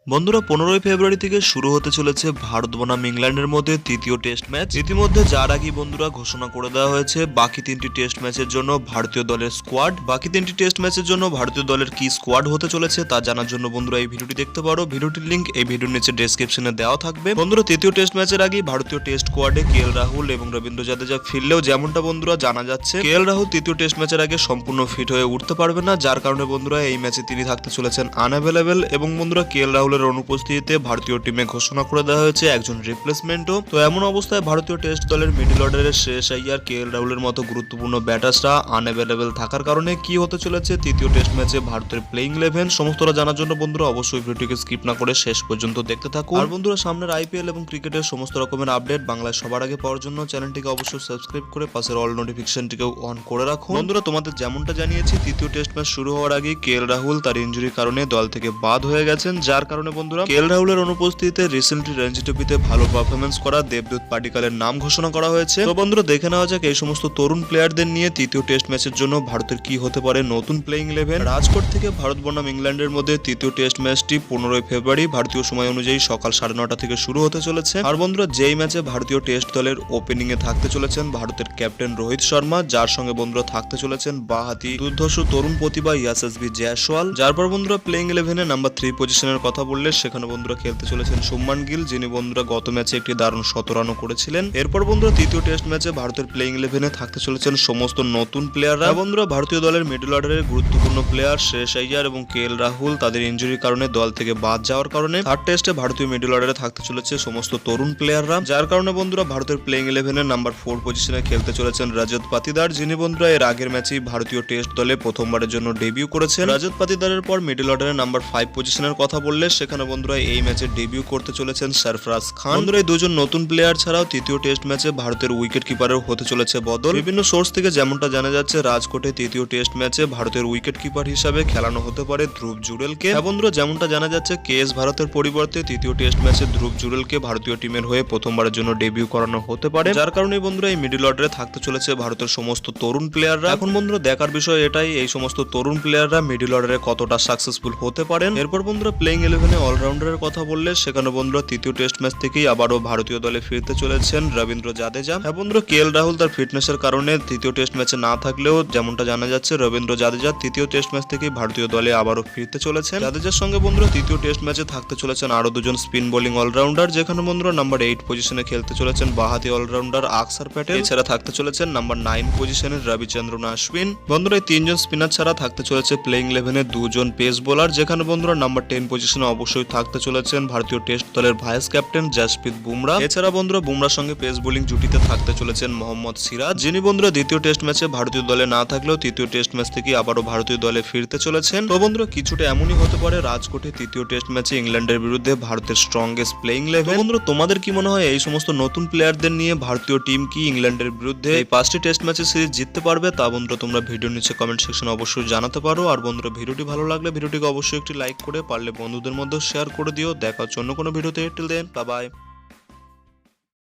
বন্ধুরা 15ই ফেব্রুয়ারি থেকে শুরু হতে চলেছে ভারত বনাম ইংল্যান্ডের মধ্যে তৃতীয় টেস্ট ম্যাচ। ইতিমধ্যে যার আগেই বন্ধুরা ঘোষণা করে দেওয়া হয়েছে বাকি তিনটি টেস্ট ম্যাচের জন্য ভারতীয় দলের স্কোয়াড। বাকি তিনটি টেস্ট ম্যাচের জন্য ভারতীয় দলের কি স্কোয়াড হতে চলেছে তা জানার জন্য বন্ধুরা এই ভিডিওটি দেখতে পারো। ভিডিওটির লিংক এই ভিডিওর নিচে ডেসক্রিপশনে দেওয়া থাকবে। বন্ধুরা তৃতীয় টেস্ট ম্যাচের আগেই ভারতীয় টেস্ট স্কোয়াডে কেএল রাহুল এবং রবীন্দ্র জাদেজা ফিরলেও যেমনটা বন্ধুরা জানা যাচ্ছে কেএল রাহুল তৃতীয় টেস্ট ম্যাচের আগে সম্পূর্ণ ফিট হয়ে উঠতে পারবে না, যার কারণে বন্ধুরা এই ম্যাচে তিনি থাকতে চলেছেন আনঅ্যাভেলেবেল। এবং বন্ধুরা কেএল রাহুলের অনুপস্থিতিতে ভারতীয় টিমে ঘোষণা করে দেওয়া হয়েছে একজন রিপ্লেসমেন্টও। তো এমন অবস্থায় ভারতীয় টেস্ট দলের মিডল অর্ডারের শেষ আইয়ার কেএল রাহুলের মতো গুরুত্বপূর্ণ ব্যাটার্সরা আনঅ্যাভেলেবেল থাকার কারণে কি হতে চলেছে তৃতীয় টেস্ট ম্যাচে ভারতের প্লেইং 11 সমস্তটা জানার জন্য বন্ধুরা অবশ্যই ভিডিওটিকে স্কিপ না করে শেষ পর্যন্ত দেখতে থাকুন। আর বন্ধুরা সামনের আইপিএল এবং ক্রিকেটের সমস্ত রকমের আপডেট বাংলায় সবার আগে পাওয়ার জন্য চ্যানেলটিকে অবশ্যই সাবস্ক্রাইব করে পাশের অল নোটিফিকেশনটিকেও অন করে রাখুন। বন্ধুরা তোমাদের যেমনটা জানিয়েছি তৃতীয় টেস্ট ম্যাচ শুরু হওয়ার আগে কেএল রাহুল তার ইনজুরির কারণে দল থেকে বাদ হয়ে গেছেন, যার কারণে বন্ধুরা কেএল রাহুলের অনুপস্থিতিতে রিসেন্টলি রঞ্জি ট্রফিতে ভালো পারফরমেন্স করা দেবদূত পাডিকালের নাম ঘোষণা করা হয়েছে। তো বন্ধুরা দেখে নেওয়া যাক এই সমস্ত তরুণ প্লেয়ারদের নিয়ে তৃতীয় টেস্ট ম্যাচের জন্য ভারতের কি হতে পারে নতুন প্লেইং 11। রাজকোট থেকে ভারত বনাম ইংল্যান্ডের মধ্যে তৃতীয় টেস্ট ম্যাচটি 15ই ফেব্রুয়ারি ভারতীয় সময় অনুযায়ী সকাল 9:30 থেকে শুরু হতে চলেছে। আর বন্ধুরা যেই ম্যাচে ভারতীয় টেস্ট দলের ওপেনিং এ থাকতে চলেছেন ভারতের ক্যাপ্টেন রোহিত শর্মা, যার সঙ্গে বন্ধুরা থাকতে চলেছেন বাঁহাতি দুর্ধর্ষ তরুণ প্রতিভা ইয়াশাসবি জয়সওয়াল। যার পর বন্ধুরা প্লেইং 11 নাম্বার 3 পজিশনের কথা বললে সেখানে বন্ধুরা খেলতে চলেছেন শুভমান গিল, যিনি বন্ধুরা গত ম্যাচে একটি দারুণ 100 রানও করেছিলেন। এরপর বন্ধুরা তৃতীয় টেস্ট ম্যাচে ভারতের প্লেইং 11 থাকতে চলেছেন সমস্ত নতুন প্লেয়াররা। বন্ধুরা ভারতীয় দলের মিডল অর্ডারের গুরুত্বপূর্ণ প্লেয়ার শেষ আইয়ার এবং কেএল রাহুল তাদের ইনজুরির কারণে দল থেকে বাদ যাওয়ার কারণে থার্ড টেস্টে ভারতীয় মিডল অর্ডারে থাকতে চলেছে সমস্ত তরুণ প্লেয়াররা, যার কারণে বন্ধুরা ভারতের প্লেইং 11 নাম্বার 4 পজিশনে খেলতে চলেছেন রজত পাতিদার, যিনি বন্ধুরা এর আগের ম্যাচেই ভারতীয় টেস্ট দলে প্রথমবারের জন্য ডেবিউ করেছেন। রজত পাতিদারের পর মিডল অর্ডারে নাম্বার 5 পজিশনের কথা বললে সেখানে বন্ধুরা এই ম্যাচে ডেবিউ করতে চলেছেন সরফরাজ খান। বন্ধুরা এই দুজন নতুন প্লেয়ার ছাড়াও তৃতীয় টেস্ট ম্যাচে ভারতের উইকেট কিপারেও হতে চলেছে বদল। বিভিন্ন সোর্স থেকে যেমনটা জানা যাচ্ছে রাজকোটে তৃতীয় টেস্ট ম্যাচে ভারতের উইকেট কিপার হিসাবে খেলানো হতে পারে ধ্রুব জুরেলকে। বন্ধুরা যেমনটা জানা যাচ্ছে কেএস ভারতের পরিবর্তে তৃতীয় টেস্ট ম্যাচে ধ্রুব জুরেলকে ভারতীয় টিমের হয়ে প্রথমবারের জন্য ডেবিউ করানো হতে পারে, যার কারণে বন্ধুরা এই মিডল অর্ডারে থাকতে চলেছে ভারতের সমস্ত তরুণ প্লেয়াররা। এখন বন্ধুরা দেখার বিষয় এটাই এই সমস্ত তরুণ প্লেয়াররা মিডল অর্ডারে কতটা সাকসেসফুল হতে পারেন। এরপর বন্ধুরা প্লেইং 11 অলরাউন্ডারের কথা বললে সেখানে বন্ধুরা তৃতীয় টেস্ট ম্যাচ থেকেই আবারও ভারতীয় দলে ফিরতে চলেছেন রবীন্দ্র জাদেজা। বন্ধুরা কেএল রাহুল তার ফিটনেসের কারণে তৃতীয় টেস্ট ম্যাচে না থাকলেও যেমনটা জানা যাচ্ছে রবীন্দ্র জাদেজা তৃতীয় টেস্ট ম্যাচ থেকেই ভারতীয় দলে আবারও ফিরতে চলেছেন। জাদেজার সঙ্গে বন্ধুরা তৃতীয় টেস্ট ম্যাচে থাকতে চলেছেন আরো দুজন স্পিন বোলিং অলরাউন্ডার, যেখানে বন্ধুরা নাম্বার 8 পজিশনে খেলতে চলেছেন বাঁহাতি অলরাউন্ডার আকসার প্যাটেল, এছাড়া থাকতে চলেছেন নাম্বার 9 পজিশনের রবিচন্দ্রন অশ্বিন। বন্ধুরা এই তিনজন স্পিনার ছাড়া থাকতে চলেছে প্লেইং 11 দুজন পেস বোলার, যেখানে বন্ধুরা নাম্বার 10 পজিশনে অবশ্যই থাকতে চলেছেন ভারতীয় টেস্ট দলের ভাইস ক্যাপ্টেন জাসপ্রীত বুমরা। এছাড়া বন্ধুরা বুমরার সঙ্গে পেস বোলিং জুটিতে থাকতে চলেছেন মোহাম্মদ সিরাজ, যিনি বন্ধুরা দ্বিতীয় টেস্ট ম্যাচে ভারতীয় দলে না থাকলেও তৃতীয় টেস্ট ম্যাচ থেকে আবারও ভারতীয় দলে ফিরতে চলেছেন। তো বন্ধুরা কিছুটা এমনই হতে পারে রাজকোটে তৃতীয় টেস্ট ম্যাচে ইংল্যান্ডের বিরুদ্ধে ভারতের স্ট্রংগেস্ট প্লেইং 11। বন্ধুরা তোমাদের কি মনে হয় এই সমস্ত নতুন প্লেয়ারদের নিয়ে ভারতীয় টিম কি ইংল্যান্ডের বিরুদ্ধে এই 5টি টেস্ট ম্যাচের সিরিজ জিততে পারবে? তা বন্ধুরা তোমরা ভিডিওর নিচে কমেন্ট সেকশনে অবশ্যই জানাতে পারো। আর বন্ধুরা ভিডিওটি ভালো লাগলে ভিডিওটিকে অবশ্যই একটি লাইক করে পারলে বন্ধুদের মধ্যে শেয়ার করে দিও। দেখা হচ্ছে অন্য কোনো ভিডিওতে। Till then bye by.